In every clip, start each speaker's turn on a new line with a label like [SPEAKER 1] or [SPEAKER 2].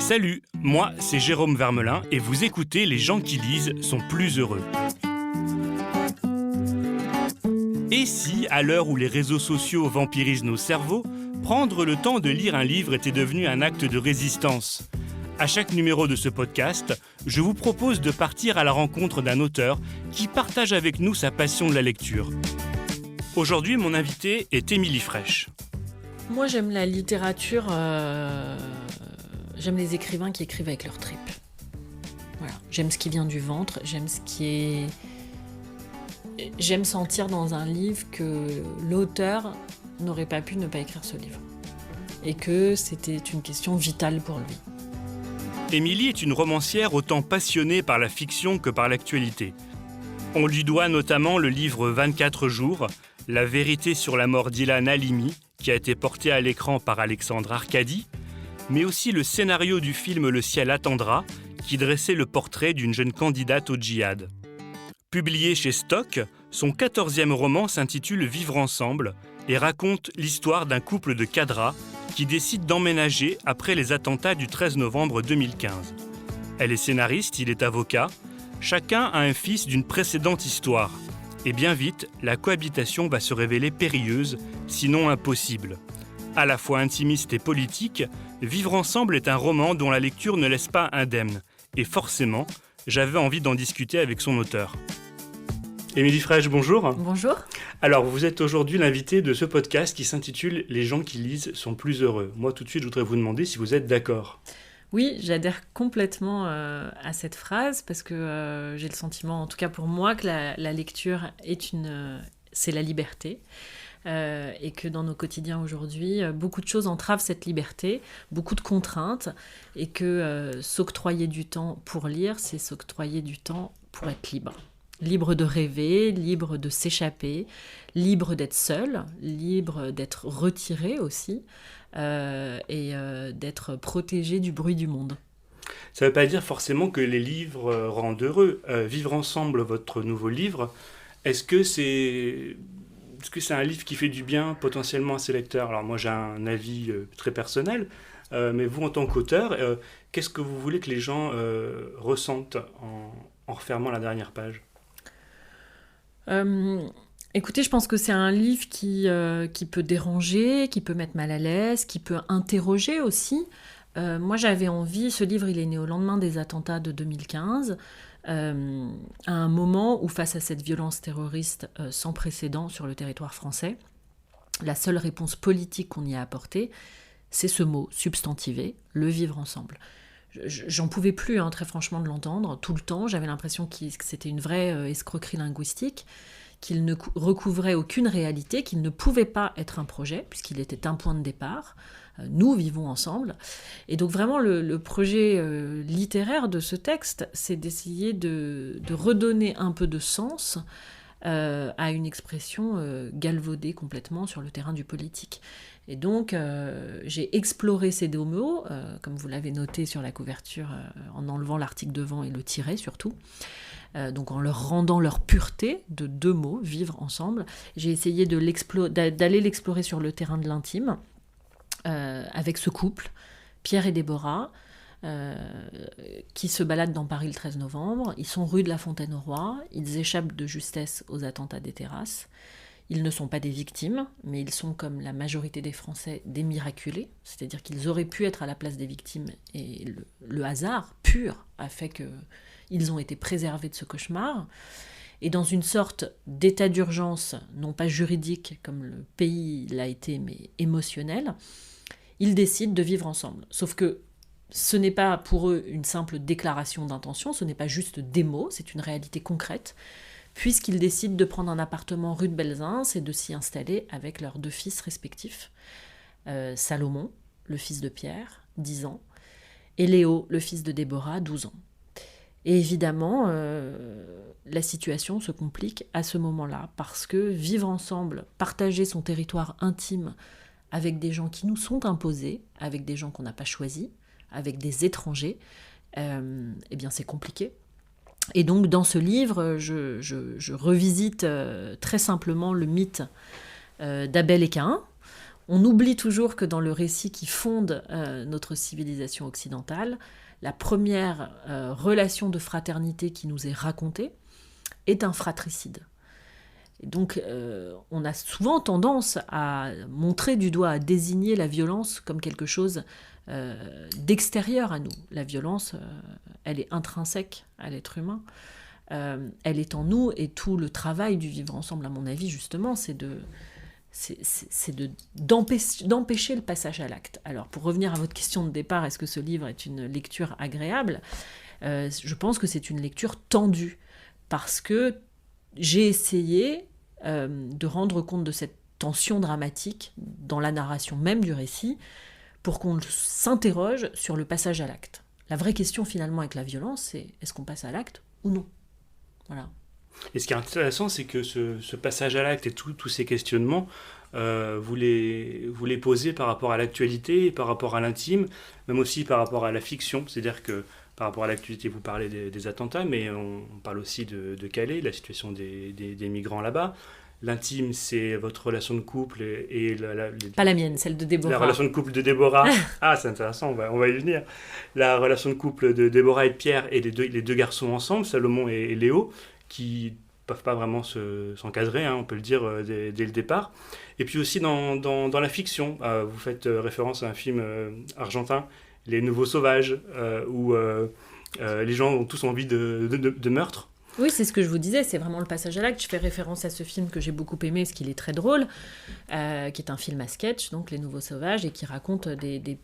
[SPEAKER 1] Salut, moi c'est Jérôme Vermelin et vous écoutez Les gens qui lisent sont plus heureux. Et si, à l'heure où les réseaux sociaux vampirisent nos cerveaux, prendre le temps de lire un livre était devenu un acte de résistance ? À chaque numéro de ce podcast, je vous propose de partir à la rencontre d'un auteur qui partage avec nous sa passion de la lecture. Aujourd'hui, mon invité est Émilie Frêche.
[SPEAKER 2] Moi, j'aime la littérature, j'aime les écrivains qui écrivent avec leurs tripes. Voilà. J'aime ce qui vient du ventre, J'aime sentir dans un livre que l'auteur n'aurait pas pu ne pas écrire ce livre. Et que c'était une question vitale pour lui.
[SPEAKER 1] Émilie est une romancière autant passionnée par la fiction que par l'actualité. On lui doit notamment le livre 24 jours, La vérité sur la mort d'Ilan Halimi, qui a été porté à l'écran par Alexandre Arcadi, mais aussi le scénario du film Le ciel attendra, qui dressait le portrait d'une jeune candidate au djihad. Publié chez Stock, son 14e roman s'intitule Vivre ensemble et raconte l'histoire d'un couple de cadras qui décide d'emménager après les attentats du 13 novembre 2015. Elle est scénariste, il est avocat. Chacun a un fils d'une précédente histoire. Et bien vite, la cohabitation va se révéler périlleuse, sinon impossible. À la fois intimiste et politique, Vivre ensemble est un roman dont la lecture ne laisse pas indemne. Et forcément, j'avais envie d'en discuter avec son auteur. Émilie Frêche, bonjour.
[SPEAKER 2] Bonjour.
[SPEAKER 1] Alors, vous êtes aujourd'hui l'invitée de ce podcast qui s'intitule « Les gens qui lisent sont plus heureux ». Moi, tout de suite, je voudrais vous demander si vous êtes d'accord.
[SPEAKER 2] Oui, j'adhère complètement à cette phrase parce que j'ai le sentiment, en tout cas pour moi, que la lecture c'est la liberté. Et que dans nos quotidiens aujourd'hui, beaucoup de choses entravent cette liberté, beaucoup de contraintes, et que s'octroyer du temps pour lire, c'est s'octroyer du temps pour être libre. Libre de rêver, libre de s'échapper, libre d'être seul, libre d'être retiré aussi, et d'être protégé du bruit du monde.
[SPEAKER 1] Ça ne veut pas dire forcément que les livres rendent heureux. Vivre ensemble, votre nouveau livre, est-ce que c'est un livre qui fait du bien potentiellement à ses lecteurs ? Alors moi j'ai un avis très personnel, mais vous en tant qu'auteur, qu'est-ce que vous voulez que les gens ressentent en refermant la dernière page ?
[SPEAKER 2] Écoutez, je pense que c'est un livre qui peut déranger, qui peut mettre mal à l'aise, qui peut interroger aussi. Moi j'avais envie, ce livre il est né au lendemain des attentats de 2015, à un moment où face à cette violence terroriste sans précédent sur le territoire français, la seule réponse politique qu'on y a apportée, c'est ce mot substantivé, le vivre ensemble. J'en pouvais plus, très franchement, de l'entendre tout le temps. J'avais l'impression que c'était une vraie escroquerie linguistique, qu'il ne recouvrait aucune réalité, qu'il ne pouvait pas être un projet, puisqu'il était un point de départ. Nous vivons ensemble. Et donc vraiment, le projet littéraire de ce texte, c'est d'essayer de redonner un peu de sens à une expression galvaudée complètement sur le terrain du politique. Et donc, j'ai exploré ces deux mots, comme vous l'avez noté sur la couverture, en enlevant l'article devant et le tiret surtout. Donc en leur rendant leur pureté de deux mots, vivre ensemble. J'ai essayé d'aller l'explorer sur le terrain de l'intime, avec ce couple, Pierre et Déborah, qui se baladent dans Paris le 13 novembre. Ils sont rue de la Fontaine-au-Roi, ils échappent de justesse aux attentats des terrasses. Ils ne sont pas des victimes, mais ils sont, comme la majorité des Français, des miraculés, c'est-à-dire qu'ils auraient pu être à la place des victimes, et le hasard pur a fait qu'ils ont été préservés de ce cauchemar. Et dans une sorte d'état d'urgence, non pas juridique, comme le pays l'a été, mais émotionnel, ils décident de vivre ensemble. Sauf que ce n'est pas pour eux une simple déclaration d'intention, ce n'est pas juste des mots, c'est une réalité concrète, puisqu'ils décident de prendre un appartement rue de Belzins et de s'y installer avec leurs deux fils respectifs. Salomon, le fils de Pierre, 10 ans, et Léo, le fils de Déborah, 12 ans. Et évidemment, la situation se complique à ce moment-là, parce que vivre ensemble, partager son territoire intime avec des gens qui nous sont imposés, avec des gens qu'on n'a pas choisis, avec des étrangers, eh bien c'est compliqué. Et donc dans ce livre, je revisite très simplement le mythe d'Abel et Caïn, On oublie toujours que dans le récit qui fonde notre civilisation occidentale, la première relation de fraternité qui nous est racontée est un fratricide. Et donc, on a souvent tendance à montrer du doigt, à désigner la violence comme quelque chose d'extérieur à nous. La violence, elle est intrinsèque à l'être humain. Elle est en nous, et tout le travail du vivre ensemble, à mon avis, justement, c'est d'empêcher le passage à l'acte. Alors, pour revenir à votre question de départ, est-ce que ce livre est une lecture agréable ? Je pense que c'est une lecture tendue, parce que j'ai essayé de rendre compte de cette tension dramatique dans la narration même du récit, pour qu'on s'interroge sur le passage à l'acte. La vraie question finalement avec la violence, c'est est-ce qu'on passe à l'acte ou non ? Voilà.
[SPEAKER 1] Et ce qui est intéressant, c'est que ce passage à l'acte et tous ces questionnements, vous les posez par rapport à l'actualité, par rapport à l'intime, même aussi par rapport à la fiction. C'est-à-dire que par rapport à l'actualité, vous parlez des attentats, mais on parle aussi de Calais, de la situation des migrants là-bas. L'intime, c'est votre relation de couple et
[SPEAKER 2] pas la mienne, celle de Déborah.
[SPEAKER 1] La relation de couple de Déborah. Ah, c'est intéressant, on va y venir. La relation de couple de Déborah et de Pierre, et les deux garçons ensemble, Salomon et Léo, qui peuvent pas vraiment s'encadrer, on peut le dire dès le départ. Et puis aussi dans la fiction, vous faites référence à un film argentin, Les Nouveaux Sauvages, où les gens ont tous envie de meurtre.
[SPEAKER 2] Oui, c'est ce que je vous disais, c'est vraiment le passage à l'acte. Je fais référence à ce film que j'ai beaucoup aimé, parce qu'il est très drôle, qui est un film à sketch, donc Les Nouveaux Sauvages, et qui raconte des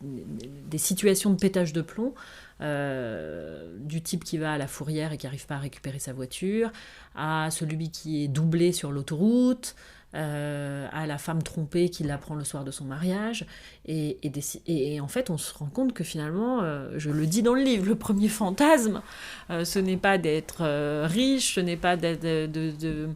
[SPEAKER 2] situations de pétage de plomb, du type qui va à la fourrière et qui n'arrive pas à récupérer sa voiture, à celui qui est doublé sur l'autoroute, à la femme trompée qui l'apprend le soir de son mariage, et en fait on se rend compte que finalement, je le dis dans le livre, le premier fantasme, ce n'est pas d'être riche, ce n'est pas de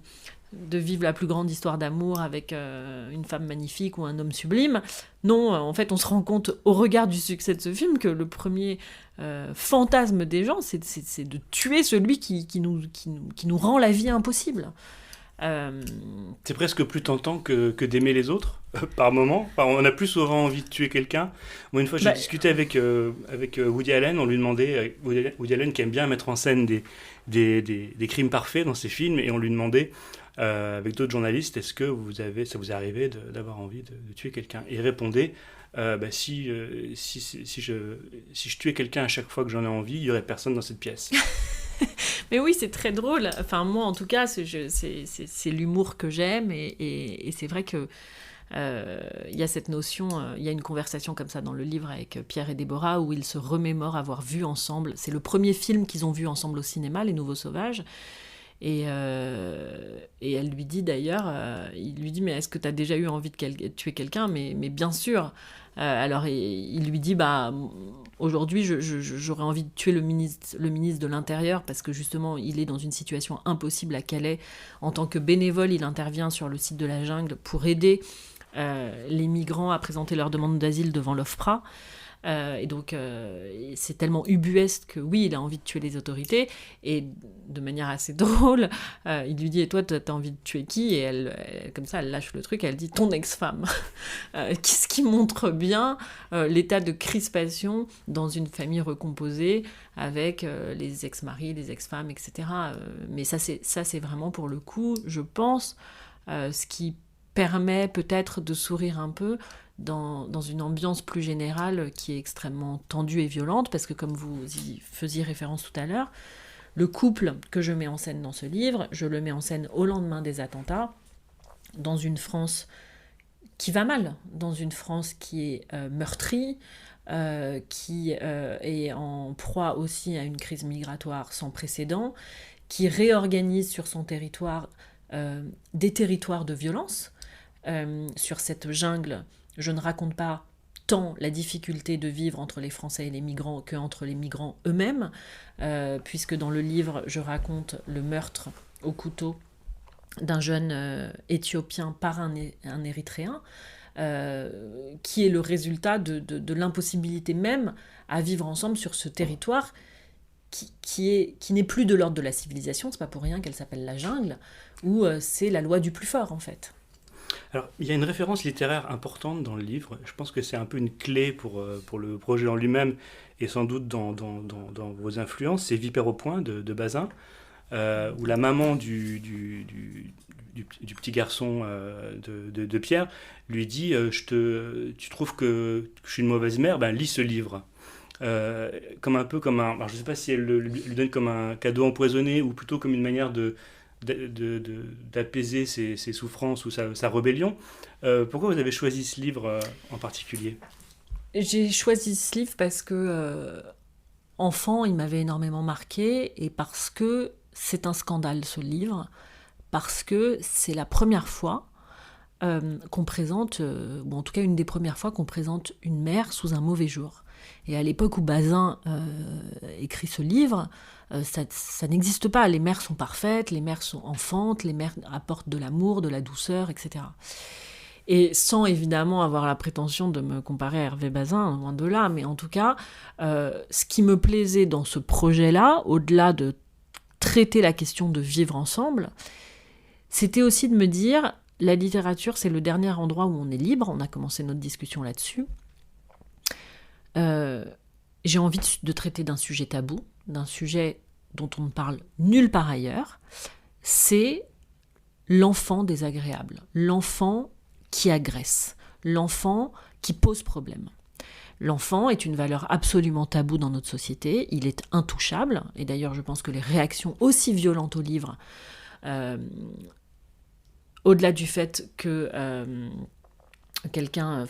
[SPEAKER 2] vivre la plus grande histoire d'amour avec une femme magnifique ou un homme sublime. Non, en fait on se rend compte au regard du succès de ce film que le premier fantasme des gens, c'est de tuer celui qui nous rend la vie impossible.
[SPEAKER 1] C'est presque plus tentant que d'aimer les autres, par moment. Enfin, on a plus souvent envie de tuer quelqu'un. Moi, une fois, j'ai discuté avec Woody Allen. On lui demandait, Woody Allen qui aime bien mettre en scène des crimes parfaits dans ses films, et on lui demandait, avec d'autres journalistes, est-ce que ça vous est arrivé d'avoir envie de tuer quelqu'un ? Et il répondait, si je tuais quelqu'un à chaque fois que j'en ai envie, il n'y aurait personne dans cette pièce.
[SPEAKER 2] Mais oui, c'est très drôle. Enfin, moi, en tout cas, c'est l'humour que j'aime. Et c'est vrai que y a cette notion, il y a une conversation comme ça dans le livre avec Pierre et Déborah, où ils se remémorent avoir vu ensemble. C'est le premier film qu'ils ont vu ensemble au cinéma, Les Nouveaux Sauvages. Et elle lui dit d'ailleurs, il lui dit, mais est-ce que tu as déjà eu envie de tuer quelqu'un ? Mais bien sûr. Alors il lui dit, aujourd'hui j'aurais envie de tuer le ministre de l'Intérieur, parce que justement il est dans une situation impossible à Calais. En tant que bénévole, il intervient sur le site de la jungle pour aider les migrants à présenter leur demande d'asile devant l'OFPRA. Et donc c'est tellement ubuesque que oui, il a envie de tuer les autorités, et de manière assez drôle, il lui dit, et toi t'as envie de tuer qui ? Et elle, comme ça, elle lâche le truc, elle dit ton ex-femme. Ce qui montre bien l'état de crispation dans une famille recomposée avec les ex-maris, les ex-femmes, etc. Mais ça c'est vraiment, pour le coup, je pense, ce qui permet peut-être de sourire un peu dans une ambiance plus générale qui est extrêmement tendue et violente, parce que comme vous y faisiez référence tout à l'heure, le couple que je mets en scène dans ce livre, je le mets en scène au lendemain des attentats, dans une France qui va mal, dans une France qui est meurtrie, qui est en proie aussi à une crise migratoire sans précédent, qui réorganise sur son territoire des territoires de violence. Sur cette jungle, je ne raconte pas tant la difficulté de vivre entre les Français et les migrants qu'entre les migrants eux-mêmes, puisque dans le livre, je raconte le meurtre au couteau d'un jeune Éthiopien par un Érythréen, qui est le résultat de l'impossibilité même à vivre ensemble sur ce territoire qui n'est plus de l'ordre de la civilisation. C'est pas pour rien qu'elle s'appelle la jungle, où c'est la loi du plus fort, en fait.
[SPEAKER 1] Alors, il y a une référence littéraire importante dans le livre. Je pense que c'est un peu une clé pour le projet en lui-même et sans doute dans vos influences. C'est Vipère au point de Bazin, où la maman du petit garçon de Pierre lui dit tu trouves que je suis une mauvaise mère, ben lis ce livre. Comme un peu comme un. Alors je ne sais pas si elle lui donne comme un cadeau empoisonné ou plutôt comme une manière d'apaiser ses souffrances ou sa rébellion. Pourquoi vous avez choisi ce livre en particulier ?
[SPEAKER 2] J'ai choisi ce livre parce que, enfant, il m'avait énormément marqué et parce que c'est un scandale, ce livre, parce que c'est la première fois qu'on présente, ou en tout cas une des premières fois qu'on présente une mère sous un mauvais jour. Et à l'époque où Bazin écrit ce livre, ça n'existe pas. Les mères sont parfaites, les mères sont enfantes, les mères apportent de l'amour, de la douceur, etc. Et sans évidemment avoir la prétention de me comparer à Hervé Bazin, loin de là, mais en tout cas, ce qui me plaisait dans ce projet-là, au-delà de traiter la question de vivre ensemble, c'était aussi de me dire, la littérature, c'est le dernier endroit où on est libre, on a commencé notre discussion là-dessus. J'ai envie de traiter d'un sujet tabou, d'un sujet dont on ne parle nulle part ailleurs, c'est l'enfant désagréable, l'enfant qui agresse, l'enfant qui pose problème. L'enfant est une valeur absolument taboue dans notre société, il est intouchable, et d'ailleurs je pense que les réactions aussi violentes au livre, au-delà du fait que quelqu'un,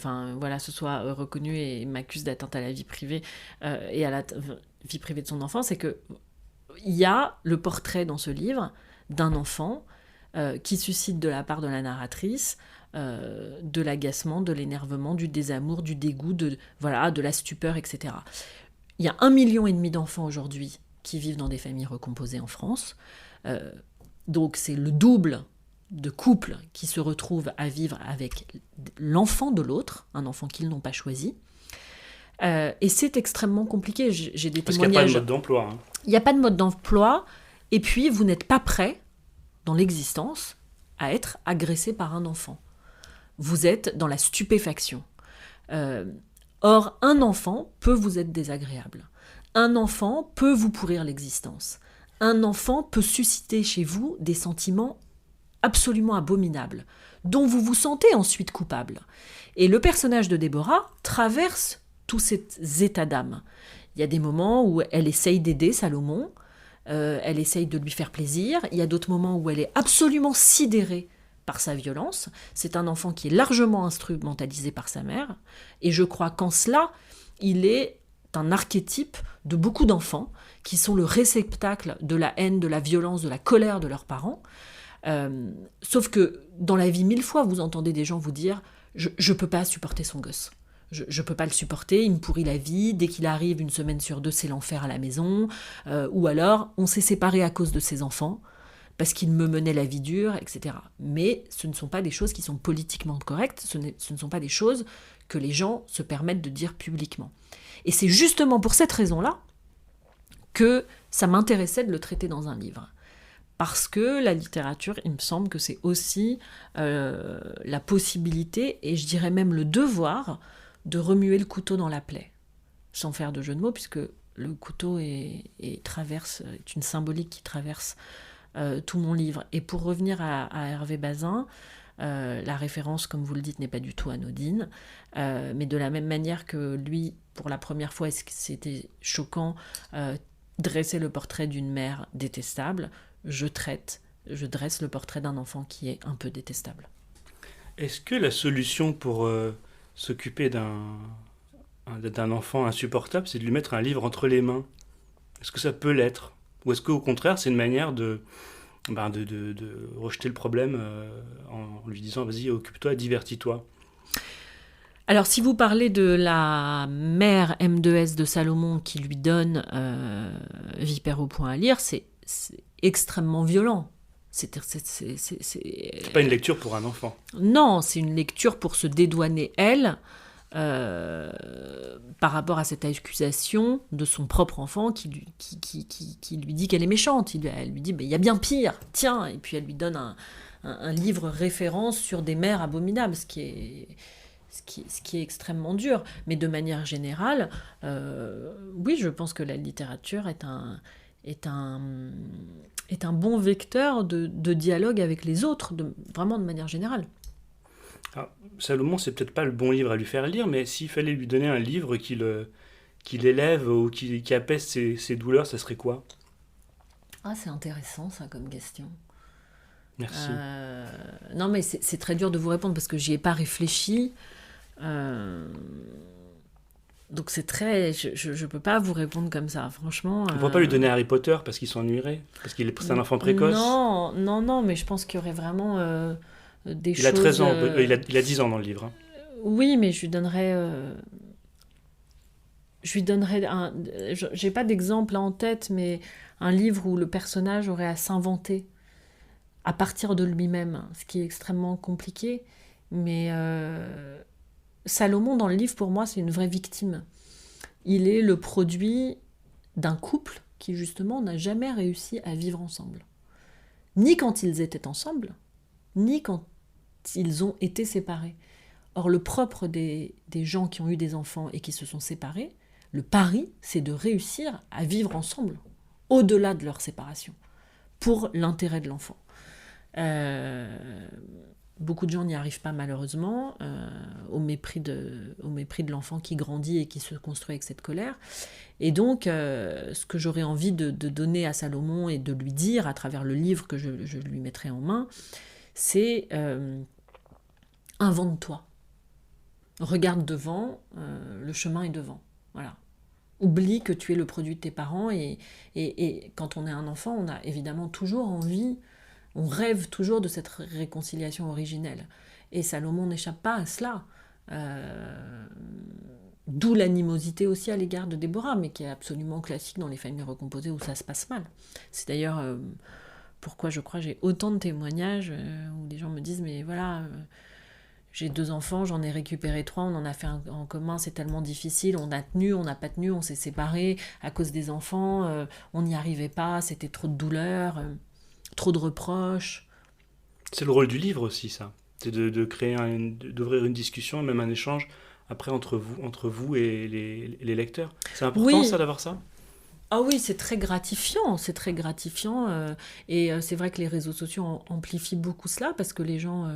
[SPEAKER 2] se soit reconnu et m'accuse d'atteinte à la vie privée et à la vie privée de son enfant, c'est que il y a le portrait dans ce livre d'un enfant qui suscite de la part de la narratrice de l'agacement, de l'énervement, du désamour, du dégoût, de la stupeur, etc. Il y a 1,5 million d'enfants aujourd'hui qui vivent dans des familles recomposées en France. Donc c'est le double de couples qui se retrouvent à vivre avec l'enfant de l'autre, un enfant qu'ils n'ont pas choisi. Et c'est extrêmement compliqué. J'ai des témoignages.
[SPEAKER 1] Parce qu'il n'y a pas de mode d'emploi. Hein.
[SPEAKER 2] Il n'y a pas de mode d'emploi. Et puis, vous n'êtes pas prêt, dans l'existence, à être agressé par un enfant. Vous êtes dans la stupéfaction. Or, un enfant peut vous être désagréable. Un enfant peut vous pourrir l'existence. Un enfant peut susciter chez vous des sentiments absolument abominables, dont vous vous sentez ensuite coupable. Et le personnage de Déborah traverse tous ces états d'âme. Il y a des moments où elle essaye d'aider Salomon, elle essaye de lui faire plaisir, il y a d'autres moments où elle est absolument sidérée par sa violence. C'est un enfant qui est largement instrumentalisé par sa mère, et je crois qu'en cela, il est un archétype de beaucoup d'enfants qui sont le réceptacle de la haine, de la violence, de la colère de leurs parents. Sauf que dans la vie, 1000 fois, vous entendez des gens vous dire « je peux pas supporter son gosse. Je peux pas le supporter, il me pourrit la vie, dès qu'il arrive 1 semaine sur 2, c'est l'enfer à la maison. Ou alors, on s'est séparés à cause de ses enfants, parce qu'il me menait la vie dure, etc. » Mais ce ne sont pas des choses qui sont politiquement correctes, ce ne sont pas des choses que les gens se permettent de dire publiquement. Et c'est justement pour cette raison-là que ça m'intéressait de le traiter dans un livre. Parce que la littérature, il me semble que c'est aussi la possibilité, et je dirais même le devoir, de remuer le couteau dans la plaie. Sans faire de jeu de mots, puisque le couteau est une symbolique qui traverse tout mon livre. Et pour revenir à Hervé Bazin, la référence, comme vous le dites, n'est pas du tout anodine, mais de la même manière que lui, pour la première fois, c'était choquant, dresser le portrait d'une mère détestable, je dresse le portrait d'un enfant qui est un peu détestable.
[SPEAKER 1] Est-ce que la solution pour s'occuper d'un enfant insupportable, c'est de lui mettre un livre entre les mains ? Est-ce que ça peut l'être ? Ou est-ce qu'au contraire, c'est une manière de rejeter le problème en lui disant « vas-y, occupe-toi, divertis-toi » ?
[SPEAKER 2] Alors, si vous parlez de la mère M2S de Salomon qui lui donne Vipère au point à lire, c'est extrêmement violent. C'est
[SPEAKER 1] pas une lecture pour un enfant.
[SPEAKER 2] Non, c'est une lecture pour se dédouaner, elle, par rapport à cette accusation de son propre enfant qui lui dit qu'elle est méchante. Elle lui dit, il y a bien pire, tiens, et puis elle lui donne un livre référence sur des mères abominables, ce qui est extrêmement dur. Mais de manière générale, oui, je pense que la littérature est un bon vecteur de dialogue avec les autres, vraiment de manière générale.
[SPEAKER 1] Alors, Salomon, c'est peut-être pas le bon livre à lui faire lire, mais s'il fallait lui donner un livre qui l'élève ou qui apaise ses douleurs, ça serait quoi?
[SPEAKER 2] Ah, c'est intéressant ça comme question.
[SPEAKER 1] Merci.
[SPEAKER 2] Non, mais c'est très dur de vous répondre parce que j'y ai pas réfléchi. Donc c'est très... Je peux pas vous répondre comme ça, franchement.
[SPEAKER 1] On ne pourrait pas lui donner Harry Potter parce qu'il s'ennuierait, parce c'est un enfant précoce.
[SPEAKER 2] Non, mais je pense qu'il y aurait vraiment des choses...
[SPEAKER 1] Il a 13 ans, il a 10 ans dans le livre. Hein.
[SPEAKER 2] Oui, mais je lui donnerais... J'ai pas d'exemple là en tête, mais un livre où le personnage aurait à s'inventer à partir de lui-même, ce qui est extrêmement compliqué. Mais Salomon, dans le livre, pour moi, c'est une vraie victime. Il est le produit d'un couple qui, justement, n'a jamais réussi à vivre ensemble. Ni quand ils étaient ensemble, ni quand ils ont été séparés. Or, le propre des gens qui ont eu des enfants et qui se sont séparés, le pari, c'est de réussir à vivre ensemble, au-delà de leur séparation, pour l'intérêt de l'enfant. Beaucoup de gens n'y arrivent pas malheureusement, au mépris de l'enfant qui grandit et qui se construit avec cette colère. Et donc, ce que j'aurais envie de donner à Salomon et de lui dire à travers le livre que je lui mettrai en main, c'est invente-toi. Regarde devant, le chemin est devant. Voilà. Oublie que tu es le produit de tes parents et quand on est un enfant, on a évidemment toujours envie, on rêve toujours de cette réconciliation originelle. Et Salomon n'échappe pas à cela. D'où l'animosité aussi à l'égard de Déborah, mais qui est absolument classique dans les familles recomposées où ça se passe mal. C'est d'ailleurs pourquoi je crois j'ai autant de témoignages où des gens me disent mais voilà... J'ai 2 enfants, j'en ai récupéré 3, on en a fait un en commun, c'est tellement difficile, on a tenu, on n'a pas tenu, on s'est séparés à cause des enfants, on n'y arrivait pas, c'était trop de douleur, trop de reproches.
[SPEAKER 1] C'est le rôle du livre aussi, ça. C'est de créer d'ouvrir une discussion, même un échange, après entre vous et les lecteurs. C'est important, ça, d'avoir ça?
[SPEAKER 2] Ah oui, c'est très gratifiant, et c'est vrai que les réseaux sociaux amplifient beaucoup cela, parce que les gens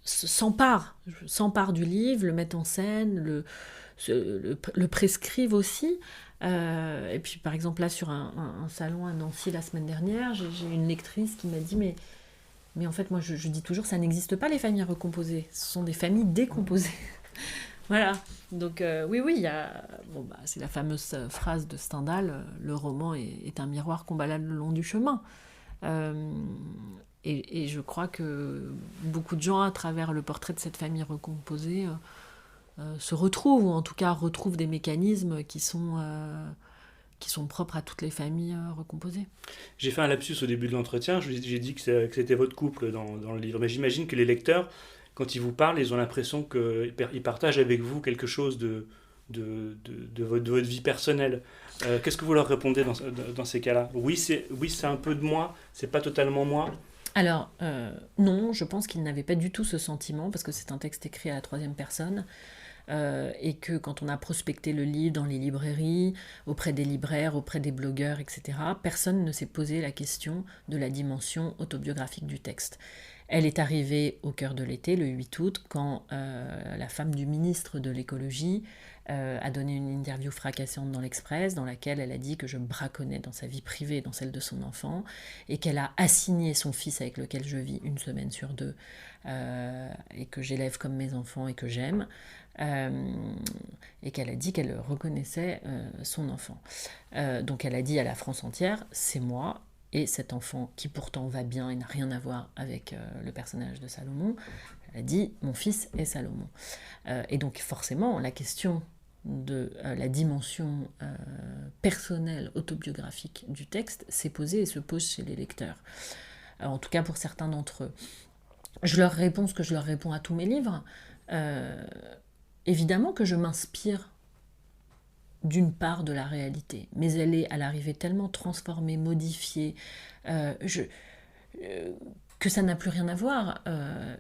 [SPEAKER 2] s'emparent du livre, le mettent en scène, le prescrivent aussi. Et puis par exemple là sur un salon à Nancy la semaine dernière, j'ai une lectrice qui m'a dit mais en fait moi je dis toujours ça n'existe pas les familles recomposées, ce sont des familles décomposées. Voilà, donc oui, il y a... c'est la fameuse phrase de Stendhal, le roman est un miroir qu'on balade le long du chemin. Et je crois que beaucoup de gens, à travers le portrait de cette famille recomposée, se retrouvent, ou en tout cas retrouvent des mécanismes qui sont propres à toutes les familles recomposées.
[SPEAKER 1] J'ai fait un lapsus au début de l'entretien, j'ai dit que c'était votre couple dans le livre, mais j'imagine que les lecteurs, quand ils vous parlent, ils ont l'impression qu'ils partagent avec vous quelque chose de votre vie personnelle. Qu'est-ce que vous leur répondez dans ces cas-là? Oui, c'est un peu de moi, c'est pas totalement moi.
[SPEAKER 2] Alors, non, je pense qu'ils n'avaient pas du tout ce sentiment, parce que c'est un texte écrit à la 3e personne, et que quand on a prospecté le livre dans les librairies, auprès des libraires, auprès des blogueurs, etc., personne ne s'est posé la question de la dimension autobiographique du texte. Elle est arrivée au cœur de l'été, le 8 août, quand la femme du ministre de l'écologie a donné une interview fracassante dans l'Express, dans laquelle elle a dit que je braconnais dans sa vie privée et dans celle de son enfant, et qu'elle a assigné son fils avec lequel je vis 1 semaine sur 2, et que j'élève comme mes enfants et que j'aime, et qu'elle a dit qu'elle reconnaissait son enfant. Donc elle a dit à la France entière, c'est moi, et cet enfant qui pourtant va bien et n'a rien à voir avec le personnage de Salomon, elle a dit « mon fils est Salomon ». Et donc forcément, la question de la dimension personnelle, autobiographique du texte s'est posée et se pose chez les lecteurs. En tout cas pour certains d'entre eux. Je leur réponds ce que je leur réponds à tous mes livres. Évidemment que je m'inspire d'une part de la réalité, mais elle est à l'arrivée tellement transformée, modifiée, que ça n'a plus rien à voir.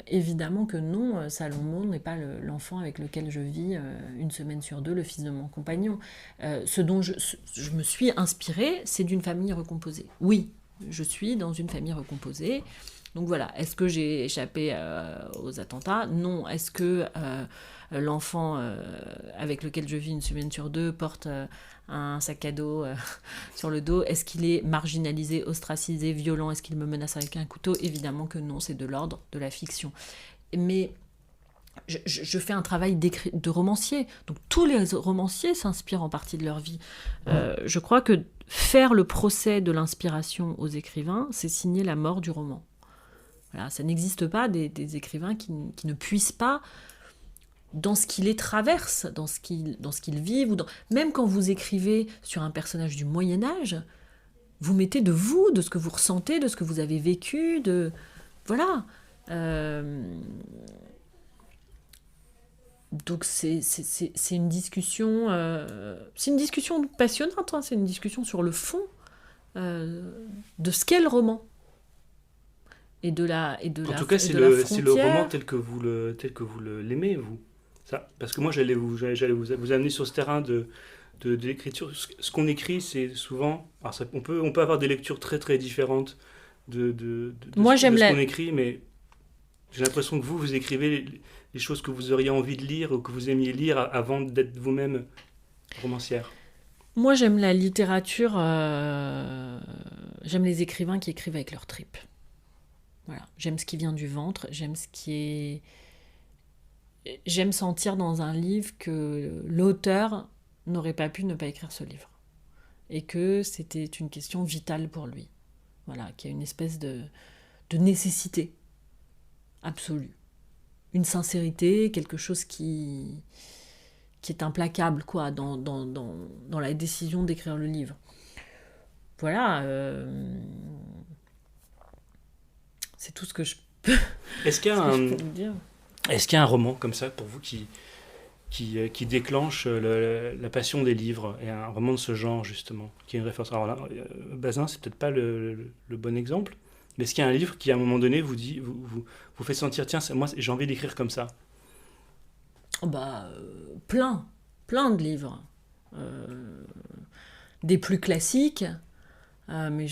[SPEAKER 2] Évidemment que non, Salomon n'est pas l'enfant avec lequel je vis une semaine sur deux, le fils de mon compagnon. Ce dont je me suis inspirée, c'est d'une famille recomposée. Oui, je suis dans une famille recomposée. Donc voilà, est-ce que j'ai échappé aux attentats ? Non. Est-ce que l'enfant avec lequel je vis une semaine sur deux porte un sac à dos sur le dos ? Est-ce qu'il est marginalisé, ostracisé, violent ? Est-ce qu'il me menace avec un couteau ? Évidemment que non, c'est de l'ordre de la fiction. Mais je fais un travail de romancier. Donc tous les romanciers s'inspirent en partie de leur vie. Je crois que faire le procès de l'inspiration aux écrivains, c'est signer la mort du roman. Voilà, ça n'existe pas des écrivains qui ne puissent pas, dans ce qui les traverse, dans ce qu'ils vivent, même quand vous écrivez sur un personnage du Moyen-Âge, vous mettez de vous, de ce que vous ressentez, de ce que vous avez vécu, voilà. Donc c'est une discussion, passionnante, hein, c'est une discussion sur le fond de ce qu'est le roman. En tout cas,
[SPEAKER 1] c'est le roman tel que vous l'aimez, vous. Ça, parce que moi, j'allais vous amener sur ce terrain de l'écriture. Ce qu'on écrit, c'est souvent... Alors on peut avoir des lectures très, très différentes de ce qu'on écrit, mais j'ai l'impression que vous écrivez les choses que vous auriez envie de lire ou que vous aimiez lire avant d'être vous-même romancière.
[SPEAKER 2] Moi, j'aime la littérature... J'aime les écrivains qui écrivent avec leurs tripes. Voilà. J'aime ce qui vient du ventre, j'aime sentir dans un livre que l'auteur n'aurait pas pu ne pas écrire ce livre. Et que c'était une question vitale pour lui. Voilà, qu'il y a une espèce de nécessité absolue. Une sincérité, quelque chose qui est implacable, quoi, dans la décision d'écrire le livre. Voilà. C'est tout ce que je peux.
[SPEAKER 1] Est-ce qu'il y a un roman comme ça pour vous qui déclenche la passion des livres, et un roman de ce genre justement, qui est une référence? Alors là, Bazin, c'est peut-être pas le bon exemple, mais est-ce qu'il y a un livre qui à un moment donné vous fait sentir, tiens, moi j'ai envie d'écrire comme ça?
[SPEAKER 2] Plein de livres, des plus classiques, mais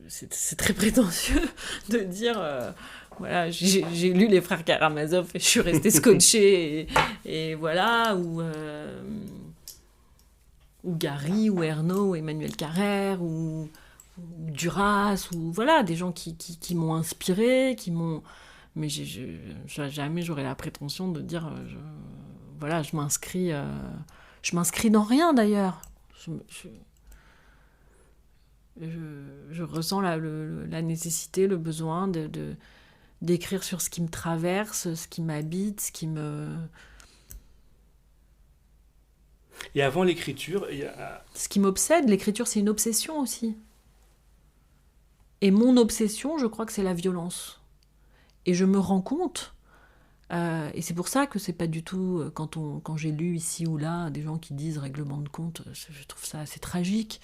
[SPEAKER 2] c'est très prétentieux de dire voilà, j'ai lu les frères Karamazov et je suis restée scotchée et voilà, ou Gary, ou Ernaud, ou Emmanuel Carrère, ou Duras, ou voilà, des gens qui m'ont inspirée, mais jamais j'aurais la prétention de dire voilà, je m'inscris dans rien d'ailleurs. Je ressens la nécessité, le besoin d'écrire sur ce qui me traverse, ce qui m'habite, ce qui me...
[SPEAKER 1] Et avant l'écriture,
[SPEAKER 2] Ce qui m'obsède, l'écriture, c'est une obsession aussi. Et mon obsession, je crois que c'est la violence. Et je me rends compte, et c'est pour ça que c'est pas du tout, quand j'ai lu ici ou là des gens qui disent règlement de compte, je trouve ça assez tragique,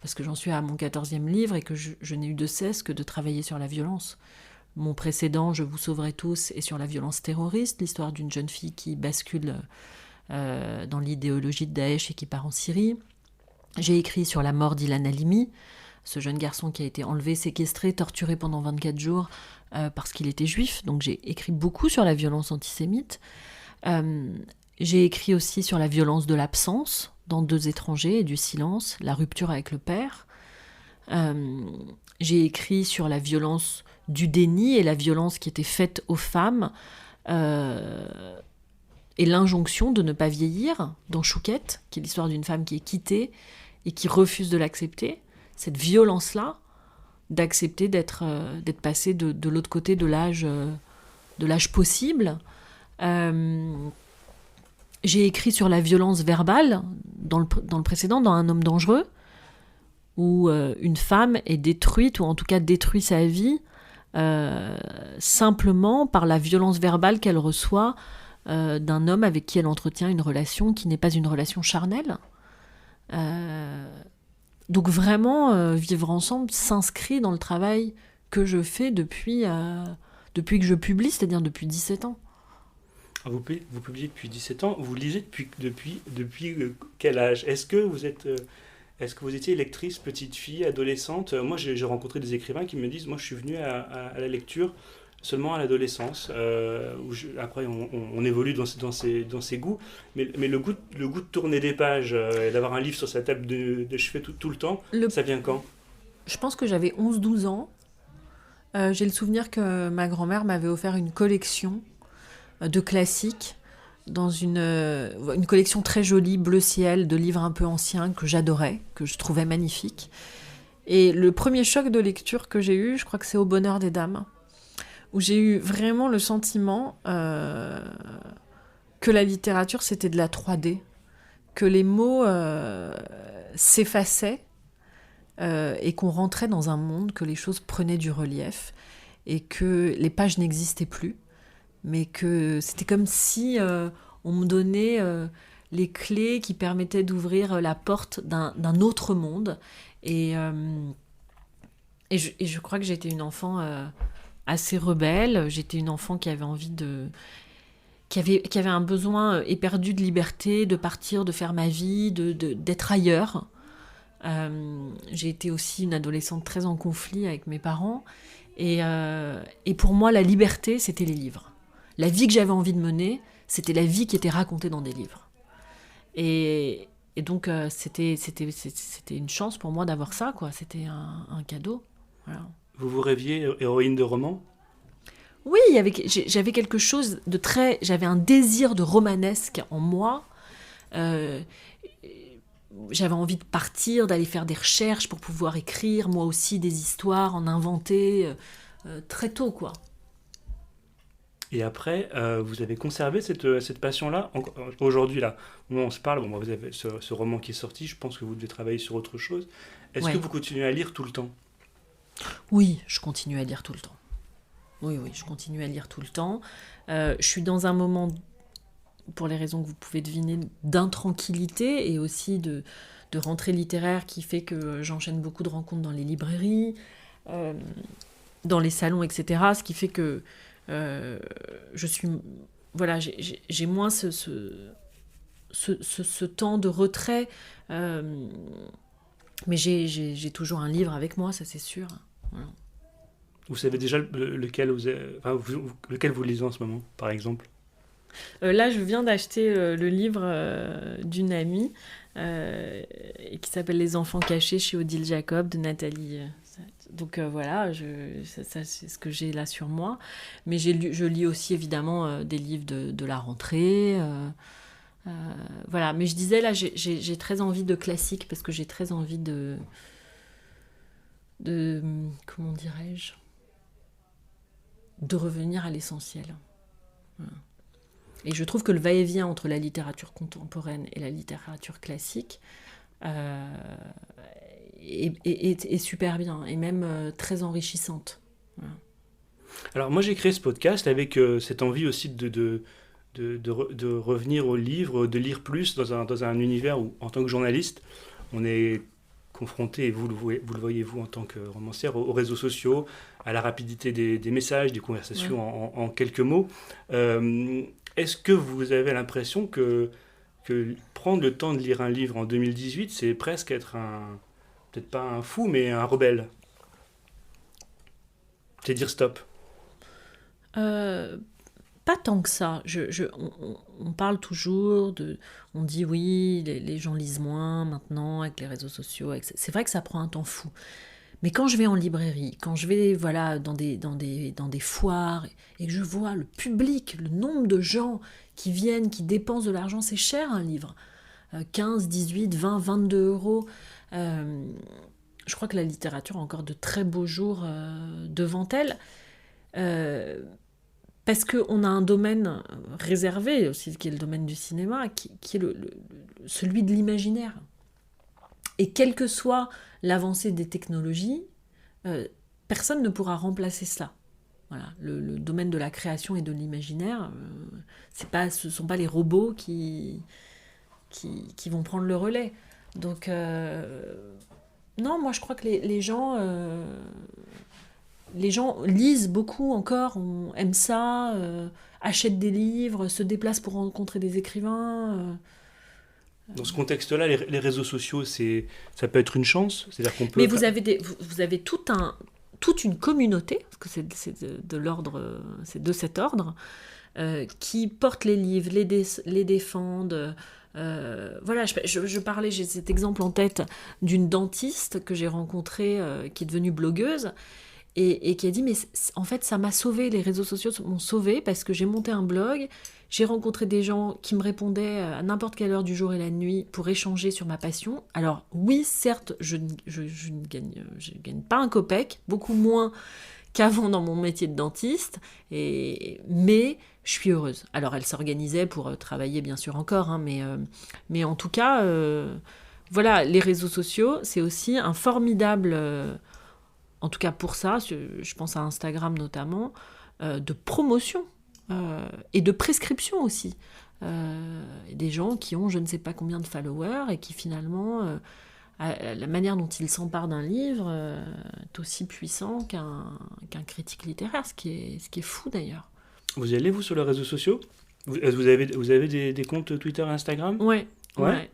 [SPEAKER 2] parce que j'en suis à mon 14e livre et que je n'ai eu de cesse que de travailler sur la violence. Mon précédent, Je vous sauverai tous, est sur la violence terroriste, l'histoire d'une jeune fille qui bascule dans l'idéologie de Daesh et qui part en Syrie. J'ai écrit sur la mort d'Ilan Halimi, ce jeune garçon qui a été enlevé, séquestré, torturé pendant 24 jours parce qu'il était juif. Donc j'ai écrit beaucoup sur la violence antisémite. J'ai écrit aussi sur la violence de l'absence, dans Deux étrangers et du silence, la rupture avec le père. J'ai écrit sur la violence du déni et la violence qui était faite aux femmes et l'injonction de ne pas vieillir, dans Chouquette, qui est l'histoire d'une femme qui est quittée et qui refuse de l'accepter. Cette violence-là, d'accepter d'être passée de l'autre côté de l'âge possible. J'ai écrit sur la violence verbale dans le précédent, dans Un homme dangereux, où une femme est détruite, ou en tout cas détruit sa vie, simplement par la violence verbale qu'elle reçoit d'un homme avec qui elle entretient une relation qui n'est pas une relation charnelle. Donc vraiment, vivre ensemble s'inscrit dans le travail que je fais depuis que je publie, c'est-à-dire depuis 17 ans.
[SPEAKER 1] Vous publiez depuis 17 ans, vous lisez depuis quel âge? Est-ce que vous étiez lectrice, petite fille, adolescente? Moi, j'ai rencontré des écrivains qui me disent, moi, je suis venu à la lecture seulement à l'adolescence. Après, on évolue dans ses goûts, mais le goût de tourner des pages et d'avoir un livre sur sa table de chevet tout le temps, ça vient quand?
[SPEAKER 2] Je pense que j'avais 11-12 ans. J'ai le souvenir que ma grand-mère m'avait offert une collection de classiques dans une collection très jolie, bleu ciel, de livres un peu anciens que j'adorais, que je trouvais magnifiques. Et le premier choc de lecture que j'ai eu, je crois que c'est Au bonheur des dames, où j'ai eu vraiment le sentiment que la littérature, c'était de la 3D, que les mots s'effaçaient et qu'on rentrait dans un monde, que les choses prenaient du relief et que les pages n'existaient plus, mais que c'était comme si on me donnait les clés qui permettaient d'ouvrir la porte d'un autre monde. Et je crois que j'étais une enfant assez rebelle. J'étais une enfant qui avait envie qui avait un besoin éperdu de liberté, de partir, de faire ma vie, d'être ailleurs. J'ai été aussi une adolescente très en conflit avec mes parents. Et pour moi, la liberté, c'était les livres. La vie que j'avais envie de mener, c'était la vie qui était racontée dans des livres. Et donc, c'était une chance pour moi d'avoir ça, quoi. C'était un cadeau. Voilà.
[SPEAKER 1] Vous rêviez héroïne de roman?
[SPEAKER 2] Oui, j'avais quelque chose de très... J'avais un désir de romanesque en moi. J'avais envie de partir, d'aller faire des recherches pour pouvoir écrire, moi aussi, des histoires, en inventer très tôt, quoi.
[SPEAKER 1] Et après, vous avez conservé cette passion-là aujourd'hui, là, où on se parle, bon, vous avez ce roman qui est sorti, je pense que vous devez travailler sur autre chose. Est-ce que vous continuez à lire tout le temps?
[SPEAKER 2] Oui, je continue à lire tout le temps. Oui, je continue à lire tout le temps. Je suis dans un moment, pour les raisons que vous pouvez deviner, d'intranquillité et aussi de rentrée littéraire qui fait que j'enchaîne beaucoup de rencontres dans les librairies, dans les salons, etc. Ce qui fait que je suis... Voilà, j'ai moins ce temps de retrait, mais j'ai toujours un livre avec moi, ça c'est sûr. Voilà.
[SPEAKER 1] Vous savez déjà lequel vous lisez en ce moment, par exemple?
[SPEAKER 2] Là, je viens d'acheter le livre d'une amie qui s'appelle Les enfants cachés chez Odile Jacob de Nathalie. Donc voilà, ça, c'est ce que j'ai là sur moi. Mais je lis aussi évidemment des livres de la rentrée. Voilà, mais je disais là, j'ai très envie de classique parce que j'ai très envie de comment dirais-je, de revenir à l'essentiel. Voilà. Et je trouve que le va-et-vient entre la littérature contemporaine et la littérature classique est super bien, et même très enrichissante. Voilà.
[SPEAKER 1] Alors moi j'ai créé ce podcast avec cette envie aussi de revenir au livre, de lire plus dans un univers où, en tant que journaliste, on est confronté, et vous le voyez vous en tant que romancière, aux réseaux sociaux, à la rapidité des messages, des conversations en quelques mots. Est-ce que vous avez l'impression que prendre le temps de lire un livre en 2018, c'est presque être peut-être pas un fou, mais un rebelle? C'est dire stop.
[SPEAKER 2] Pas tant que ça. On parle toujours on dit oui, les gens lisent moins maintenant avec les réseaux sociaux. C'est vrai que ça prend un temps fou. Mais quand je vais en librairie, quand je vais dans des foires et que je vois le public, le nombre de gens qui viennent, qui dépensent de l'argent, c'est cher un livre. 15, 18, 20, 22 euros. Je crois que la littérature a encore de très beaux jours devant elle. Parce qu'on a un domaine réservé aussi, qui est le domaine du cinéma, qui est celui de l'imaginaire. Et quelle que soit l'avancée des technologies, personne ne pourra remplacer cela. Voilà, le domaine de la création et de l'imaginaire, ce ne sont pas les robots qui vont prendre le relais. Donc, non, moi je crois que les gens lisent beaucoup encore, aiment ça, achètent des livres, se déplacent pour rencontrer des écrivains.
[SPEAKER 1] Dans ce contexte-là, les réseaux sociaux, ça peut être une chance. C'est-à-dire qu'on peut.
[SPEAKER 2] Mais vous avez toute une communauté, parce que c'est de l'ordre, c'est de cet ordre, qui portent les livres, les défendent. Voilà, je parlais, j'ai cet exemple en tête d'une dentiste que j'ai rencontrée, qui est devenue blogueuse, et qui a dit, mais en fait, ça m'a sauvée, les réseaux sociaux m'ont sauvée, parce que j'ai monté un blog, j'ai rencontré des gens qui me répondaient à n'importe quelle heure du jour et la nuit pour échanger sur ma passion. Alors oui, certes, je ne gagne pas un copec, beaucoup moins qu'avant dans mon métier de dentiste, mais je suis heureuse. Alors elle s'organisait pour travailler bien sûr encore, hein, mais en tout cas, voilà, les réseaux sociaux, c'est aussi un formidable, en tout cas pour ça, je pense à Instagram notamment, de promotion. Et de prescription aussi. Des gens qui ont je ne sais pas combien de followers et qui finalement, la manière dont ils s'emparent d'un livre est aussi puissant qu'un critique littéraire, ce qui est fou d'ailleurs.
[SPEAKER 1] Vous y allez, vous, sur les réseaux sociaux ? Vous avez des comptes Twitter et Instagram ?
[SPEAKER 2] Ouais,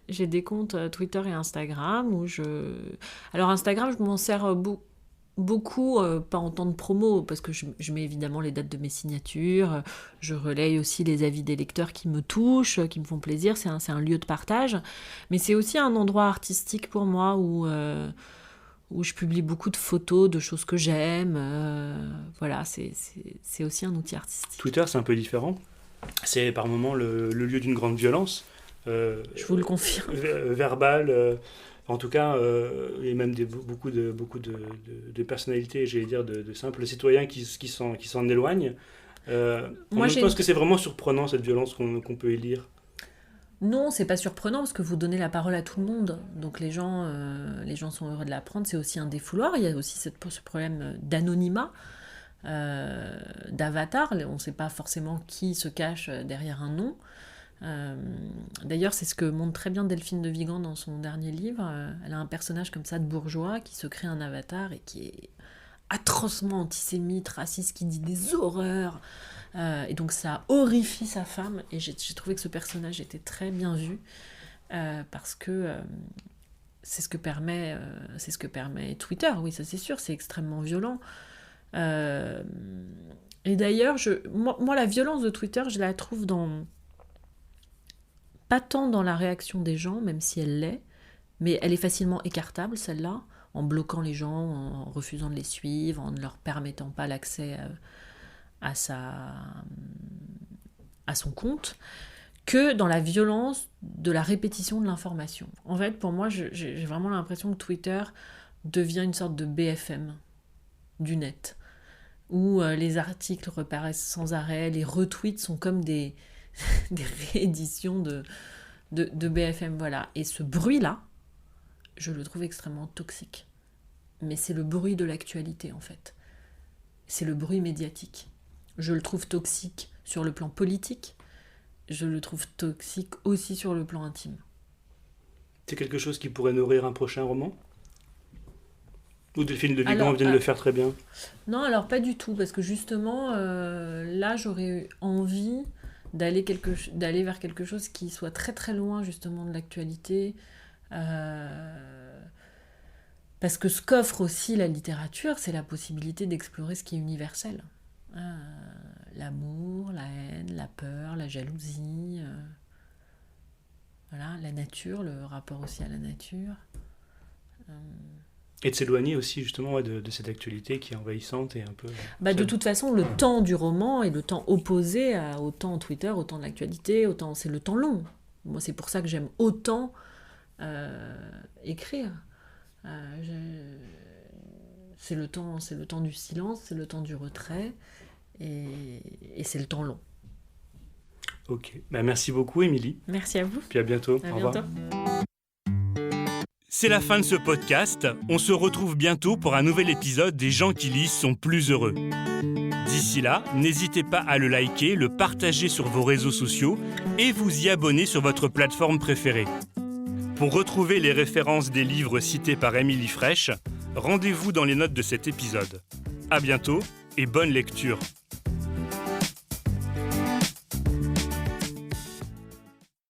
[SPEAKER 2] j'ai des comptes Twitter et Instagram où Alors Instagram, je m'en sers beaucoup, pas en temps de promo, parce que je mets évidemment les dates de mes signatures, je relaye aussi les avis des lecteurs qui me touchent, qui me font plaisir, c'est un lieu de partage, mais c'est aussi un endroit artistique pour moi où je publie beaucoup de photos, de choses que j'aime, voilà, c'est aussi un outil artistique.
[SPEAKER 1] Twitter, c'est un peu différent, c'est par moments le lieu d'une grande violence.
[SPEAKER 2] Je vous le confirme.
[SPEAKER 1] Verbale, en tout cas, il y a même beaucoup de personnalités, j'allais dire, de simples citoyens qui s'en éloignent. Je pense que c'est vraiment surprenant, cette violence qu'on peut y lire.
[SPEAKER 2] Non, c'est pas surprenant, parce que vous donnez la parole à tout le monde. Donc les gens sont heureux de l'apprendre. C'est aussi un défouloir. Il y a aussi ce problème d'anonymat, d'avatar. On ne sait pas forcément qui se cache derrière un nom. D'ailleurs, c'est ce que montre très bien Delphine de Vigan dans son dernier livre. Elle a un personnage comme ça de bourgeois qui se crée un avatar et qui est atrocement antisémite, raciste, qui dit des horreurs, et donc ça horrifie sa femme, et j'ai trouvé que ce personnage était très bien vu, parce que c'est ce que permet Twitter. Oui, ça c'est sûr, c'est extrêmement violent, et d'ailleurs moi la violence de Twitter, je la trouve pas tant dans la réaction des gens, même si elle l'est, mais elle est facilement écartable, celle-là, en bloquant les gens, en refusant de les suivre, en ne leur permettant pas l'accès à son compte, que dans la violence de la répétition de l'information. En fait, pour moi, j'ai vraiment l'impression que Twitter devient une sorte de BFM du net, où les articles reparaissent sans arrêt, les retweets sont comme des rééditions de BFM, voilà. Et ce bruit-là, je le trouve extrêmement toxique. Mais c'est le bruit de l'actualité, en fait. C'est le bruit médiatique. Je le trouve toxique sur le plan politique, je le trouve toxique aussi sur le plan intime.
[SPEAKER 1] C'est quelque chose qui pourrait nourrir un prochain roman ? Ou Delphine de Vigan vient de le faire très bien ?
[SPEAKER 2] Non, alors pas du tout, parce que justement, là, j'aurais eu envie d'aller vers quelque chose qui soit très très loin justement de l'actualité, parce que ce qu'offre aussi la littérature, c'est la possibilité d'explorer ce qui est universel, l'amour, la haine, la peur, la jalousie, voilà, la nature, le rapport aussi à la nature,
[SPEAKER 1] et de s'éloigner aussi justement de cette actualité qui est envahissante et un peu...
[SPEAKER 2] De toute façon, le temps du roman est le temps opposé au temps Twitter, au temps de l'actualité, c'est le temps long. Moi, c'est pour ça que j'aime autant écrire. C'est le temps du silence, c'est le temps du retrait, et c'est le temps long.
[SPEAKER 1] Ok, merci beaucoup Émilie.
[SPEAKER 2] Merci à vous.
[SPEAKER 1] Puis à bientôt.
[SPEAKER 2] Au
[SPEAKER 1] revoir.
[SPEAKER 3] C'est la fin de ce podcast. On se retrouve bientôt pour un nouvel épisode des gens qui lisent sont plus heureux.
[SPEAKER 1] D'ici là, n'hésitez pas à le liker, le partager sur vos réseaux sociaux et vous y abonner sur votre plateforme préférée. Pour retrouver les références des livres cités par Émilie Frèche, rendez-vous dans les notes de cet épisode. À bientôt et bonne lecture.